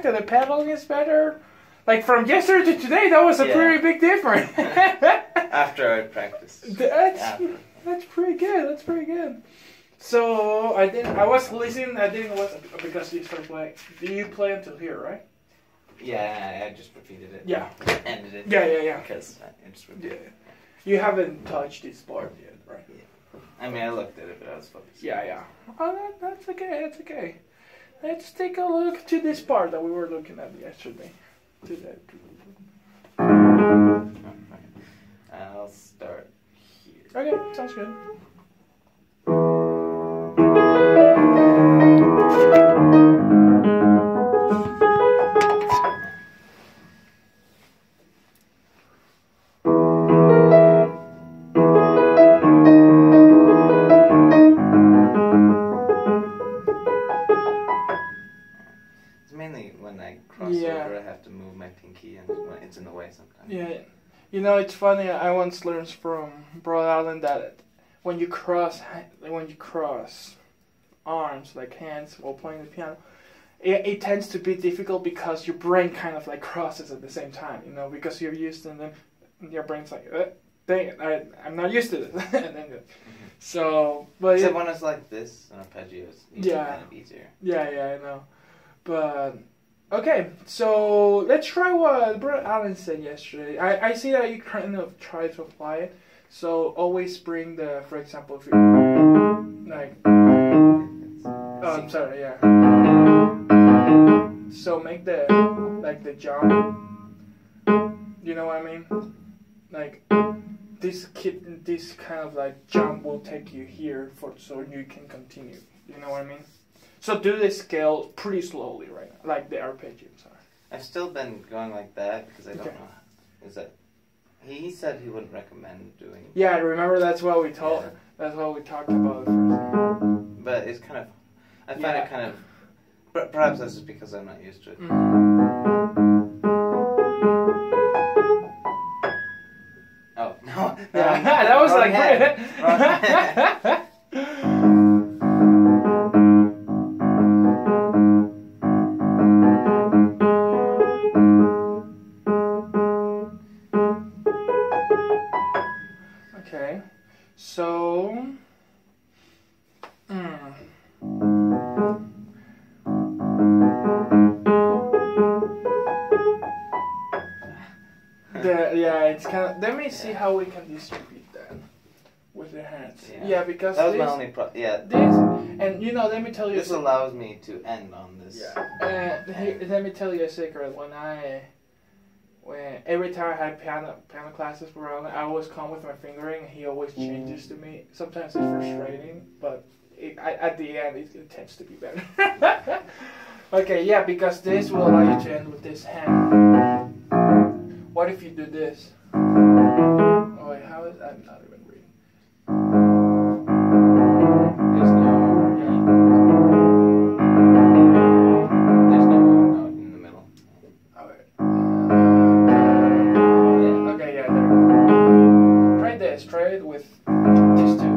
fact that the pedaling is better. Like from yesterday to today, that was a pretty big difference. After I practiced. That's pretty good. That's pretty good. So I was listening. I didn't listen because you started playing. Do you play until here, right? Yeah, I just repeated it. Yeah. Ended it. Yeah. Because I just repeated it. You haven't touched this part yet, right? Yeah. I mean, I looked at it, but I was focused. Yeah. Oh, that's okay. That's okay. Let's take a look to this part that we were looking at yesterday. To that. I'll start here. Okay, sounds good. I have to move my pinky and it's in the way sometimes. Yeah, you know, it's funny. I once learned from Bro Allen that when you cross arms, like hands, while playing the piano, it tends to be difficult because your brain kind of like crosses at the same time. You know, because you're used to them, your brain's like, dang it, I'm not used to this. And then, so, but except when it's like this, an arpeggio is kind of easier. Yeah, I know, but. Okay, so let's try what Bro Allen said yesterday. I see that you kind of try to apply it. So always bring the, for example, if you like, I'm sorry, yeah. So make the jump. You know what I mean? Like this kind of like jump will take you here so you can continue. You know what I mean? So do the scale pretty slowly right now, like the arpeggio. Sorry. I've still been going like that because I don't know. Is that he said he wouldn't recommend doing? Yeah, remember that's what we told. Yeah. That's what we talked about. But it's kind of. I find it kind of. Perhaps that's just because I'm not used to it. Oh no! Yeah, that was like. Wrong Okay, so it's kind of. Let me see how we can distribute that with the hands. Yeah, because that was my only problem. Yeah, this and you know, let me tell you. This allows me to end on this. Yeah, let me tell you a secret. When every time I had piano classes for Alan, I always come with my fingering, and he always changes to me. Sometimes it's frustrating, but at the end it tends to be better. Okay, yeah, because this will allow you to end with this hand. What if you do this? Oh wait, how is I'm not even reading. There's no note in the middle. Okay, yeah, there. Try this. Try it with these two.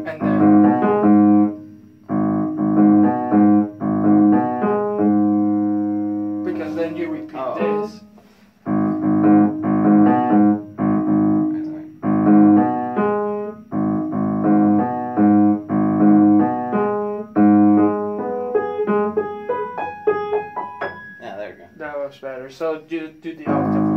And then. Because then you repeat this. Yeah, there we go. That was better. So do the octave.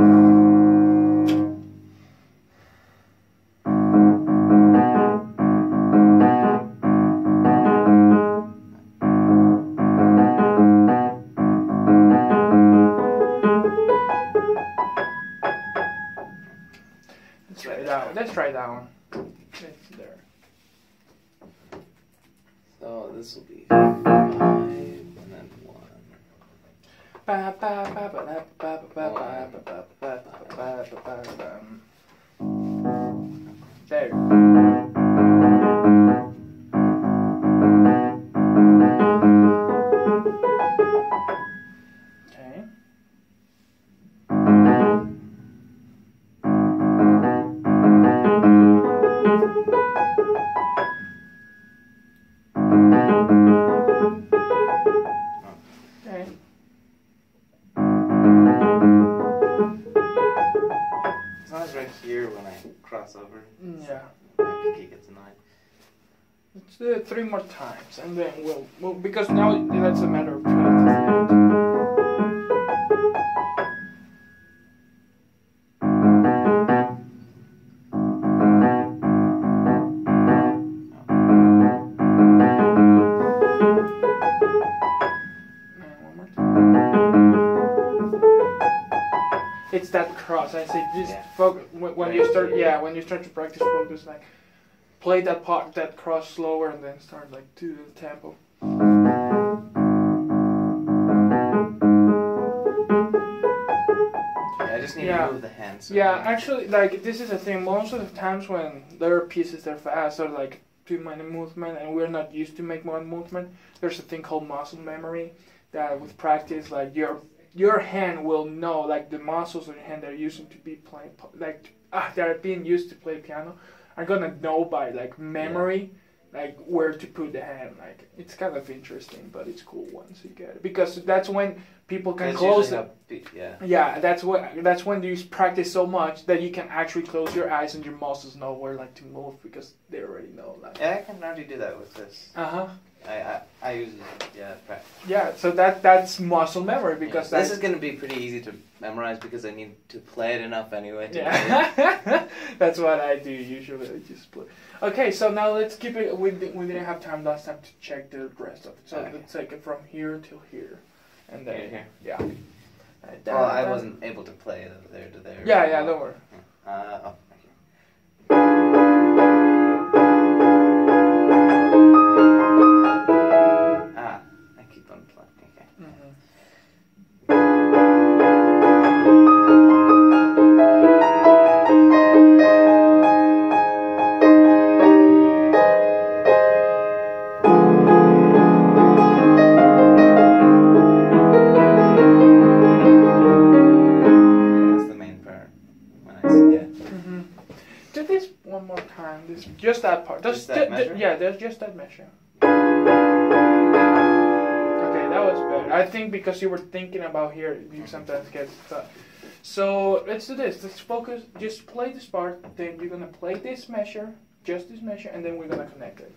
Let's try that one. It's there. So this will be 5 and then 1. There. Okay. crossover. Yeah. My pinky gets annoyed. Let's do it 3 more times, and then we'll because now that's a matter of practice. It's that cross. I say just focus when you start. Yeah, when you start to practice, focus like play that part, that cross slower, and then start like to the tempo. I just need to move the hands. Yeah, actually, like this is the thing. Most of the times when there are pieces that are fast or like too many movement, and we're not used to make more movement, there's a thing called muscle memory that with practice, like your hand will know, like the muscles of your hand that are using to be playing, like that are being used to play piano, are gonna know by like memory, like where to put the hand. Like it's kind of interesting, but it's cool once you get it because that's when people can close it. Yeah, that's when you practice so much that you can actually close your eyes and your muscles know where like to move because they already know. Like yeah, I can already do that with this. I use practice. Yeah, so that's muscle memory because this is gonna be pretty easy to memorize because I need to play it enough anyway. That's what I do usually. I just play. Okay, so now let's keep it. We didn't have time last time to check the rest of it. So let's take it from here till here, and then here. Yeah. Well, I wasn't able to play there to there. Yeah, don't worry. Oh. Just that part. Just that measure? Yeah, there's just that measure. Okay, that was better. I think because you were thinking about here, you sometimes get stuck. So let's do this. Let's focus. Just play this part. Then you're gonna play this measure, just this measure, and then we're gonna connect it.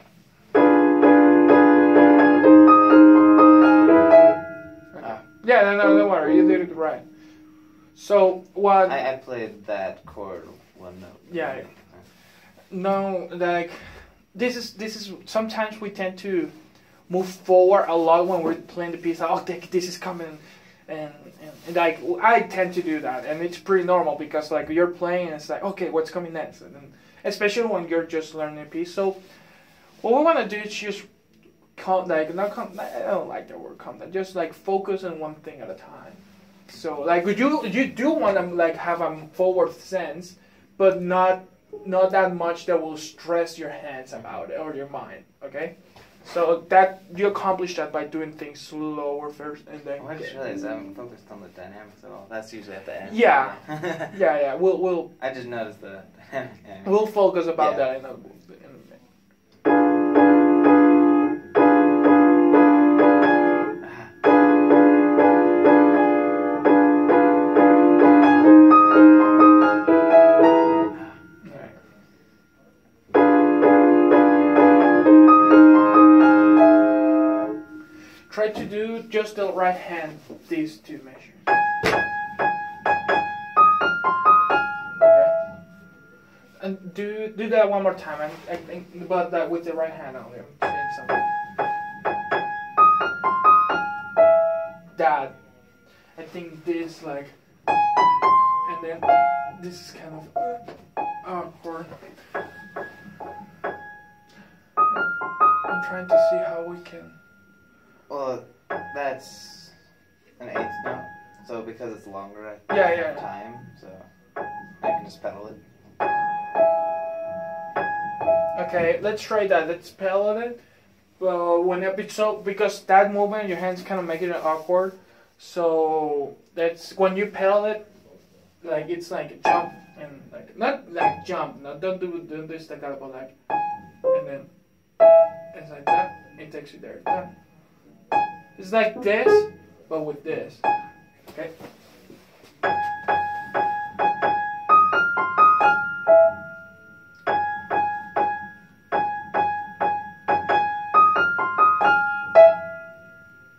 Okay. Yeah, no, don't worry. You did it right. So what? I played that chord one note. Yeah. No, like this is sometimes we tend to move forward a lot when we're playing the piece. Oh, this is coming, and like I tend to do that, and it's pretty normal because like you're playing and it's like okay, what's coming next, and then, especially when you're just learning a piece. So what we want to do is just I don't like the word calm down. Just like focus on one thing at a time. So like you do want to like have a forward sense, but not that much that will stress your hands about it or your mind, okay? So that you accomplish that by doing things slower first and then. I just realized I haven't focused on the dynamics at all. That's usually at the end. Yeah, yeah. We'll. I just noticed the. We'll focus about that in a minute. Try to do just the right hand, these two measures. Okay? And do that one more time, I think, but with the right hand only. I'm saying something. That. I think this like, and then this is kind of awkward. I'm trying to see how we can. Well, that's an eighth note, so because it's longer, I have time, so I can just pedal it. Okay, let's try that. Let's pedal it. Because that movement, your hands kind of make it awkward. So that's when you pedal it, like it's like jump and like not like jump. No, don't do this staccato, but like, and then it's like that. It takes you there. Done. It's like this, but with this. Okay.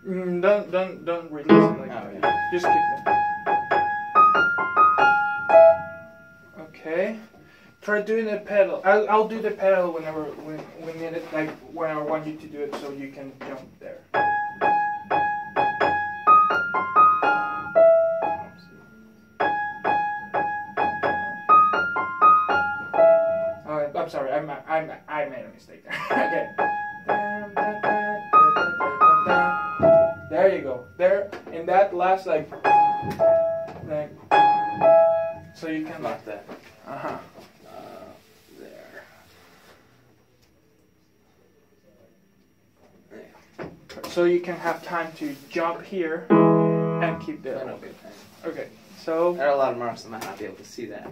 Don't release it like that. yeah. Just keep it. Okay. Try doing the pedal. I'll do the pedal whenever we need it, like when I want you to do it, so you can jump there. Oh, I'm sorry. I made a mistake there. Okay. There you go. There, and that last like so you can Like that. uh-huh. There. So you can have time to jump here and keep there. That'll be fine. Okay. So There are a lot of marks. I might not be able to see that.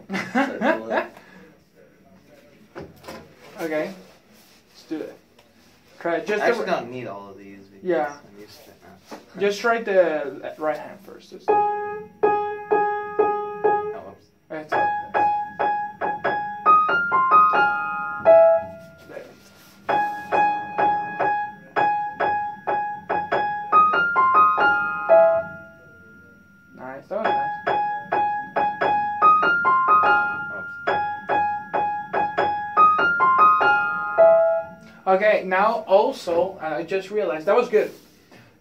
okay. Let's do it. Try just I actually don't need all of these. Because Yeah. I'm used to it now. just try the right hand first. Just, Oh, whoops. it's up there. Nice. That was nice. Okay, now also, I just realized, that was good.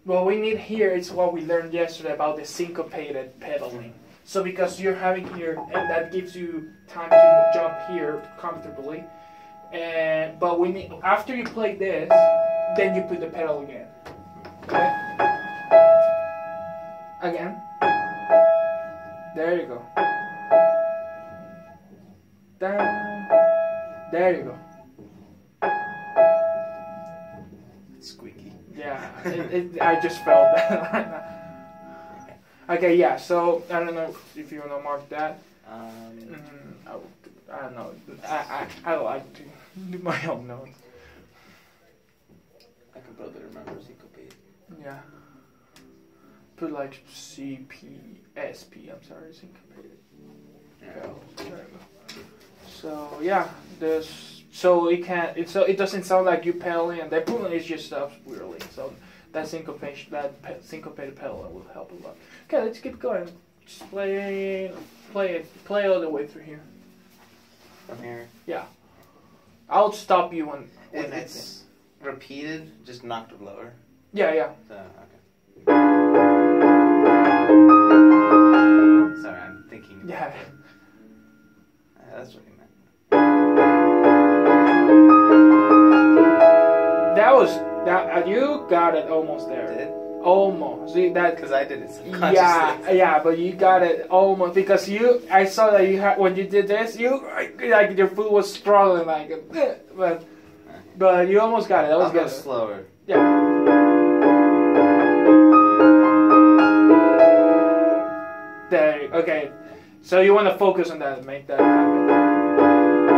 What we need here is what we learned yesterday about the syncopated pedaling. So because you're having here, and that gives you time to jump here comfortably. And but we need, after you play this, then you put the pedal again. Okay? Again. There you go. Down. There you go. Squeaky. Yeah, I just felt that right now. Okay, yeah, so I don't know if you want to mark that. I don't know. I like to do my own notes. I can probably remember syncopate. Yeah. Put like CPSP, I'm sorry, syncopated. Yeah. There you go. So yeah, so it doesn't sound like you pedaling and then boom, it's just swirling. So that syncopated pedal will help a lot. Okay, let's keep going. Just play all the way through here. From here. Yeah. I'll stop you when If it's repeated, just an octave lower. Yeah, yeah. So, okay. Sorry, I'm thinking. Yeah. That's what you meant. That you got it almost there. Did? Almost. See that? Because I did it subconsciously. Yeah, but you got it almost because I saw that you had when you did this, you like your foot was struggling like, but you almost got it. That was I'll go good. slower. Yeah. There. Okay. So you want to focus on that and make that happen.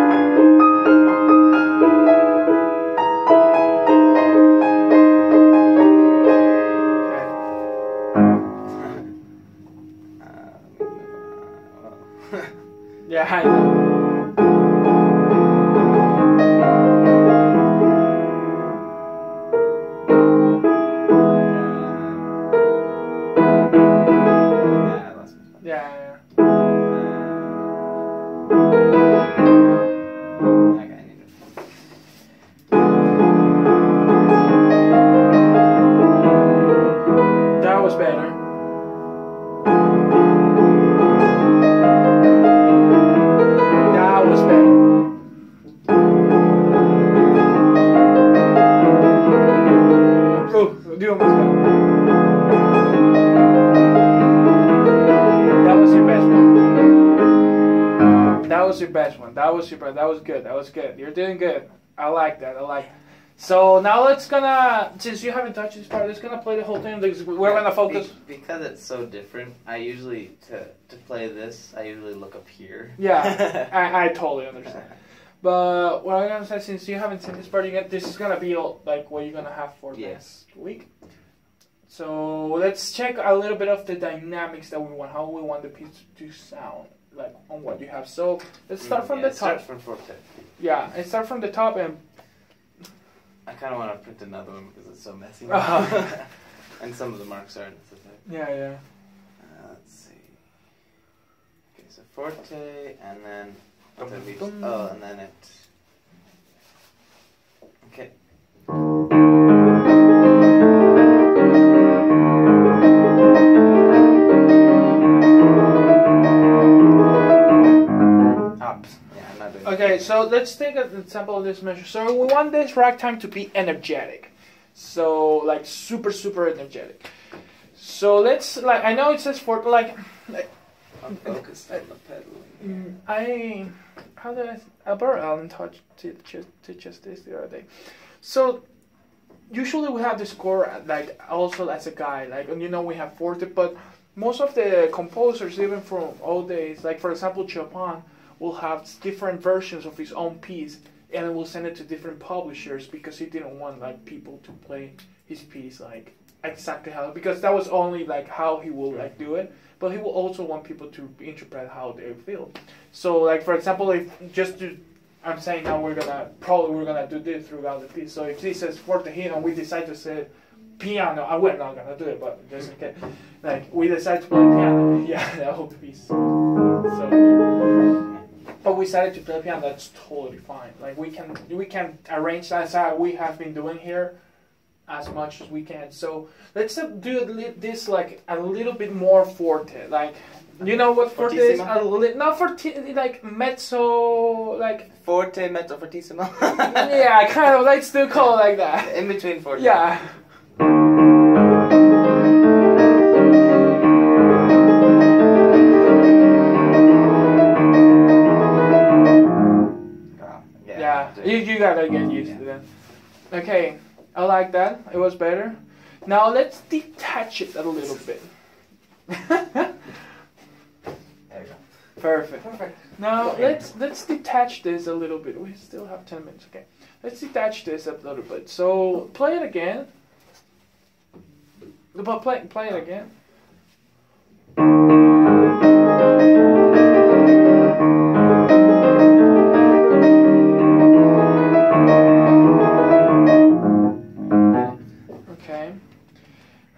Yeah, I know. Yeah, that's fun. Yeah. Okay, I need it. That was better. That was better. Oh, you almost got it. That was your best one. That was your best one. That was good. That was good. You're doing good. I like that. So now since you haven't touched this part, let's gonna play the whole thing. We're gonna focus. Because it's so different, I usually, to play this, I usually look up here. Yeah, I totally understand. But what I'm gonna say, since you haven't seen this part yet, this is gonna be like what you're gonna have for next week. So let's check a little bit of the dynamics that we want, how we want the piece to sound, like on what you have. So let's start from the top. Start from forte. Yeah, and start from the top and. I kind of want to print another one because it's so messy. And some of the marks aren't. Yeah, yeah. Let's see. Okay, so forte, and then Dum. oh, and then it. Okay. Up. Yeah, I'm not doing Okay, it. so let's take an example of this measure. So we want this ragtime to be energetic. So like super, super energetic. So let's like, I know it says for like I'm focused on the pedal. how did I borrowed Alan to teach us this the other day. So usually we have the score like also as a guide, like, and you know we have forte, but most of the composers, even from old days, like for example Chopin, will have different versions of his own piece, and it will send it to different publishers because he didn't want like people to play his piece like exactly how, because that was only like how he will like do it, but he will also want people to interpret how they feel. So like for example, if just to, I'm saying now we're gonna do this throughout the piece. So if he says forte here and we decide to say piano, we're not gonna do it, but just in case, like we decide to play piano, yeah, that whole piece. So, but we decided to play piano. That's totally fine. Like we can arrange that as how we have been doing here, as much as we can. So let's do this like a little bit more forte. Like, you know what forte is? Not forte, like mezzo, like Forte, mezzo, fortissimo. yeah, kind of. Let's still call it like that. In between forte. Yeah. Yeah, you gotta get used to that. Okay, I like that. It was better. Now let's detach it a little bit. There you go. Perfect. Now let's detach this a little bit. We still have 10 minutes. Okay, let's detach this a little bit. So play it again. But play it again. Okay.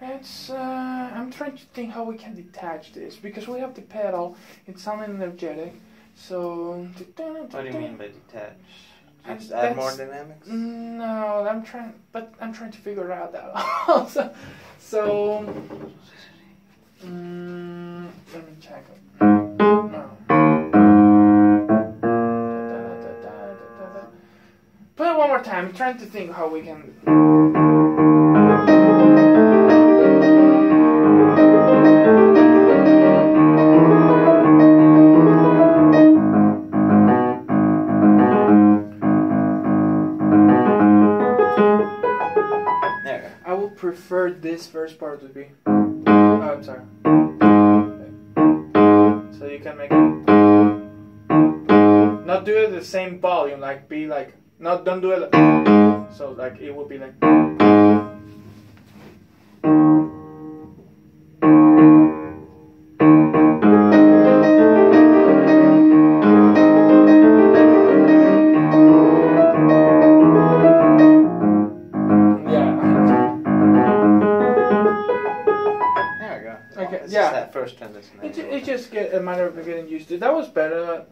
Let's. I'm trying to think how we can detach this because we have the pedal. It's sounding energetic. So. What do you mean by detach? Just That's- add more dynamics? No, I'm trying to figure it out that also. So, let me check it. No. Play it one more time. I'm trying to think how we can. I would prefer this first part to be. Oh, I'm sorry. So you can make it. Not do it the same volume, like be like. Not don't do it. So like it would be like. Okay, It's yeah. just that first transition. It just get a matter of getting used to it. That was better.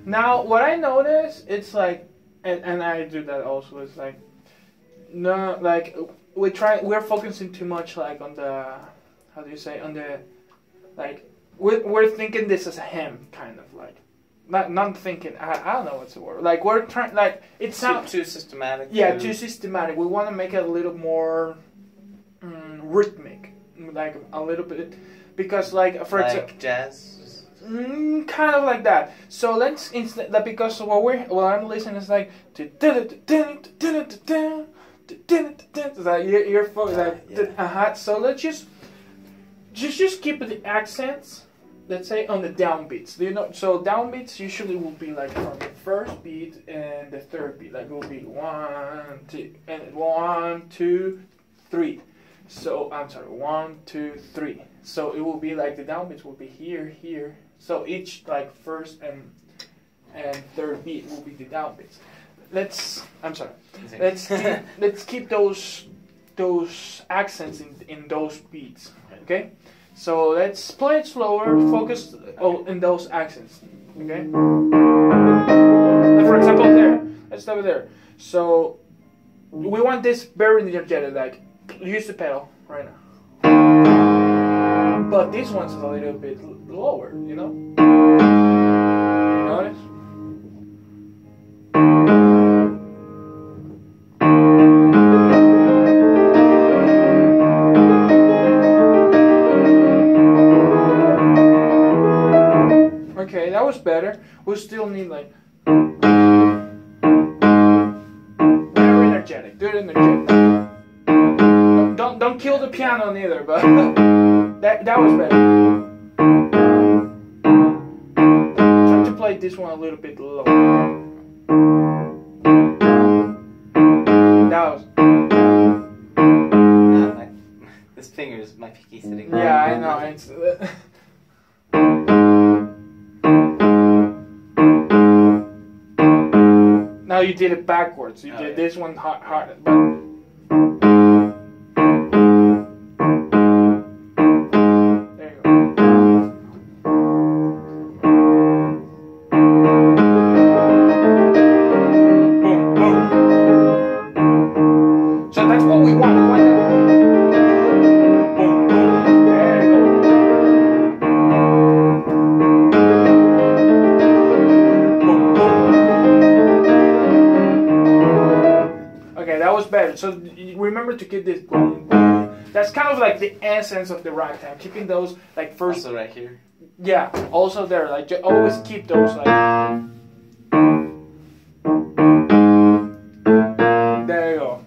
Now, what I notice, it's like, and I do that also, it's like, no, like, we're focusing too much, like, on the, how do you say, on the, like, we're thinking this as a hymn, kind of, like, not thinking, I don't know what's the word, like, we're trying, like, it sounds, too systematic. yeah, too systematic. We want to make it a little more rhythmic, like, a little bit, because, like, for example, jazz. Kind of like that. So let's instead that because what I'm listening is like like your like So let's just keep the accents. Let's say on the downbeats. Do you know? So downbeats usually will be like from the first beat and the third beat. Like it will be 1, 2, and 1, 2, 3. So I'm sorry, 1, 2, 3. So it will be like the downbeats will be here, here. So each like first and third beat will be the downbeats. Let's keep those those accents in those beats. Okay, so let's play it slower. Focus in those accents. Okay. Like for example, there. Let's start with there. So we want this very energetic. Like use the pedal right now. But this one's a little bit lower. You know. Notice. Okay, that was better. We still need like very energetic. Do it energetic. Don't kill the piano neither, but that was better. Try to play this one a little bit lower. That was. This finger is my pinky sitting. Yeah, I know. It's. Now you did it backwards. You did this one hard, but there you go. Boom, boom. So that's what we want. We want that. Boom, boom. There you go. Boom, boom. Okay, that was better. So remember to keep this boom, boom. That's kind of like the essence of the ragtime. Keeping those like first. Also right here. Yeah. Also there, like always keep those like. There you go.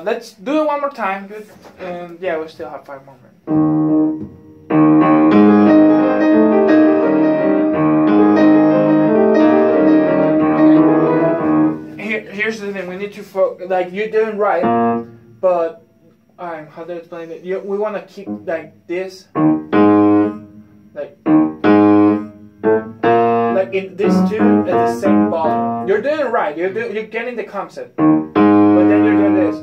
Let's do it one more time. Good. And yeah, we still have 5 more minutes. Here's the thing, we need to like you're doing right, but how do I explain it? We want to keep like this, like in this two at the same volume. You're doing it right. You're getting the concept, but then you're doing this.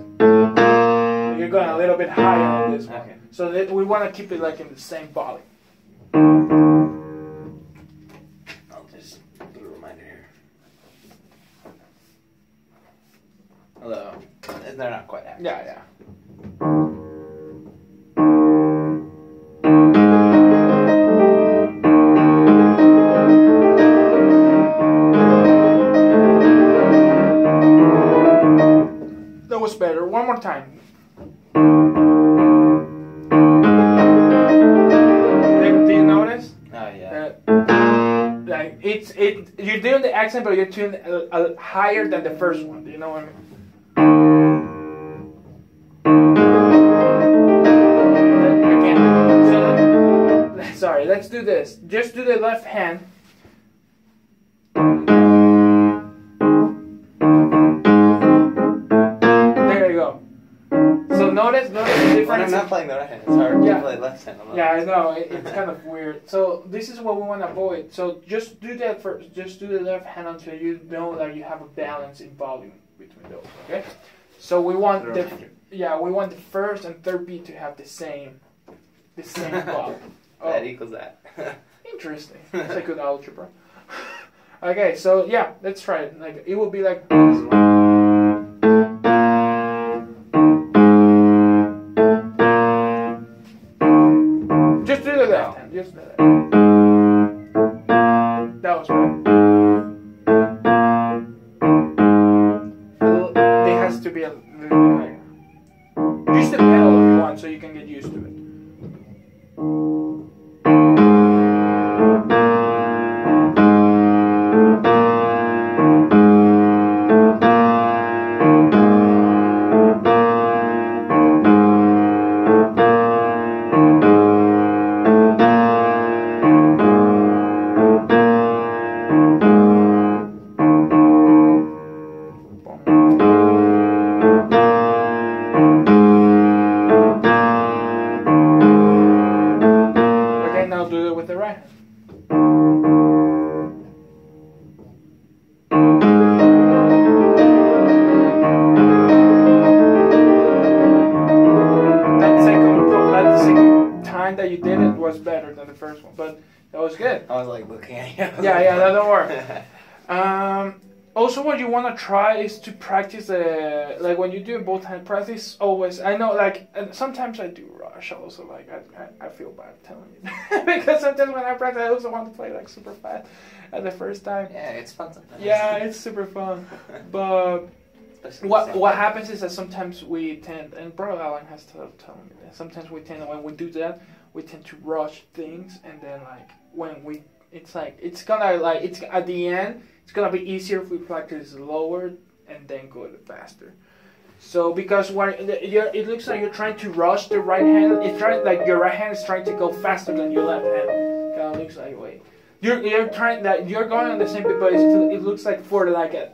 You're going a little bit higher on this one, Okay. so that we want to keep it like in the same volume. I'll just put a reminder here. Although they're not quite accurate. Yeah. That was better. One more time. Do you notice? Oh yeah. Like you're doing the accent, but you're tuning higher than the first one. Do you know what I mean? Again. So sorry. Let's do this. Just do the left hand. There you go. So notice the difference. When I'm not playing the right hand, it's hard Yeah. to play left hand. Yeah, I know. It's kind of weird. So this is what we want to avoid. So just do that first. Just do the left hand until you know that you have a balance in volume between those. Okay. So we want we want the first and third beat to have the same volume. That equals that. Interesting. That's a good algebra. Okay, so yeah, let's try it. Like it will be like. Just do the left hand. Just do that. That was right. It has to be a little bit higher. Use the pedal if you want, so you can get used to it. you did it was better than the first one, but that was good. I was like looking at you. Yeah, no, don't worry. Also, what you want to try is to practice like when you do both hand practice. Always, I know, like, and sometimes I do rush. Also, like, I feel bad telling you because sometimes when I practice, I also want to play like super fast at the first time. Yeah, it's fun sometimes. Yeah, it's super fun. But what happens is that sometimes we tend, and Bro Alan has to tell me that sometimes we tend, when we do that, we tend to rush things, and then like when we, it's like it's at the end. It's gonna be easier if we practice slower and then go faster. So because it looks like you're trying to rush the right hand. It's trying like your right hand is trying to go faster than your left hand. Kind of looks like wait. You're trying that you're going on the same beat, but it looks like for like a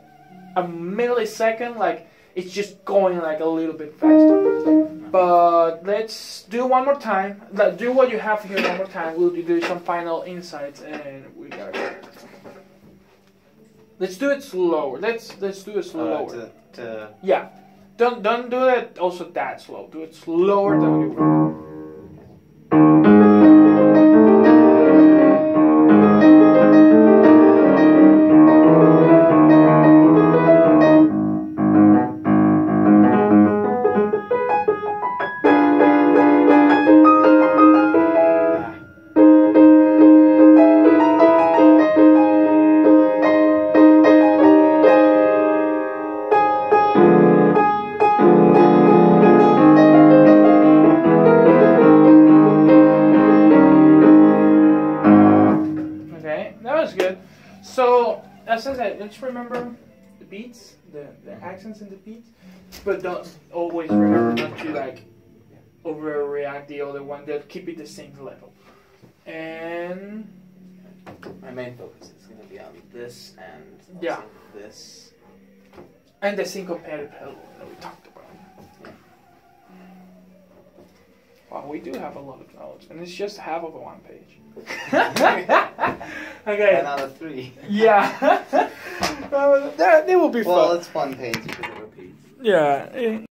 millisecond, like it's just going like a little bit faster. But let's do one more time. Do what you have here one more time. We'll do some final insights and we gotta go. Let's do it slower. Let's do it slower. Yeah. Don't do it also that slow. Do it slower than you were. So, as I said, let's remember the beats, the accents in the beats, but don't always remember not to like overreact the other one. That keep it the same level. And my main focus is going to be on this and yeah, this and the syncopated pedal that we talked about. Yeah. Wow, we do have a lot of knowledge, and it's just half of a one page. Okay. Another 3. Yeah. That will be fun. Well, it's one page because it repeats. Yeah.